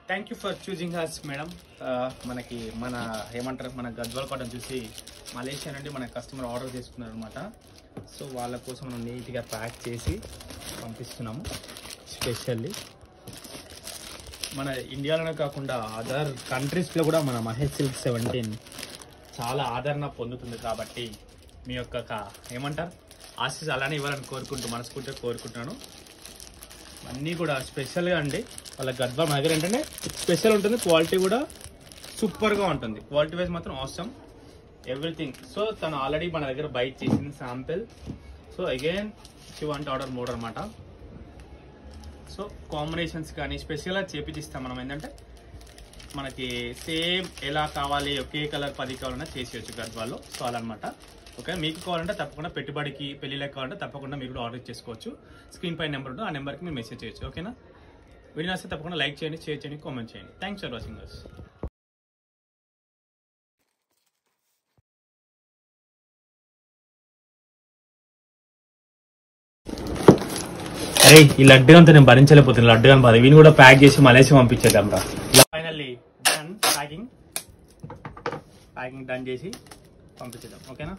Thank you for choosing has madam. మనకి మన ఏమంటారు మన గద్వాల్ కాటన్ చూసి మలేషియా నుండి మన కస్టమర్ ఆర్డర్ చేసుకున్నారు అనమాట. సో వాళ్ళ కోసం మనం నీట్గా ప్యాక్ చేసి పంపిస్తున్నాము. స్పెషల్లీ మన ఇండియాలోనే కాకుండా అదర్ కంట్రీస్లో కూడా మన మహేష్ సిల్క్ 17 చాలా ఆదరణ పొందుతుంది. కాబట్టి మీ యొక్క ఏమంటారు ఆశీస్ అలానే ఇవ్వాలని మనస్ఫూర్తిగా కోరుకుంటున్నాను. అన్నీ కూడా స్పెషల్గా అండి. వాళ్ళ గద్వాల్ మన దగ్గర ఏంటంటే స్పెషల్ ఉంటుంది, క్వాలిటీ కూడా సూపర్గా ఉంటుంది. క్వాలిటీ వైజ్ మాత్రం అవసరం ఎవ్రీథింగ్. సో తను ఆల్రెడీ మన దగ్గర బైట్ చేసింది sample. So again she want order mode అనమాట. సో కాంబినేషన్స్ కానీ స్పెషల్గా చేపించిస్తాం మనం. ఏంటంటే మనకి సేమ్ ఎలా కావాలి ఒకే కలర్ 10 కావాలన్నా చేసేయచ్చు గద్వాల్లో. సో అలా అనమాట. ఓకే, మీకు కావాలంటే తప్పకుండా పెట్టుబడికి పెళ్లిళ్ళకి కావాలంటే తప్పకుండా మీరు కూడా ఆర్డర్ చేసుకోవచ్చు. స్క్రీన్ పై నెంబర్ ఉంటుంది, ఆ నెంబర్కి మీరు మెసేజ్ చేయొచ్చు. ఓకేనా? వీడియో నచ్చితే తప్పకుండా లైక్ చేయండి, షేర్ చేయండి, కామెంట్ చేయండి. Thanks for watching us. అరే ఈ లడ్డు అంతా నేను భరించలేకపోతున్నాను. లడ్డు అని బాధ. వీని కూడా ప్యాక్ చేసి మలేషియా పంపించేద్దాం రా. ఫైనల్లీ డన్ ప్యాకింగ్ డన్ చేసి పంపించేద్దాం. ఓకేనా?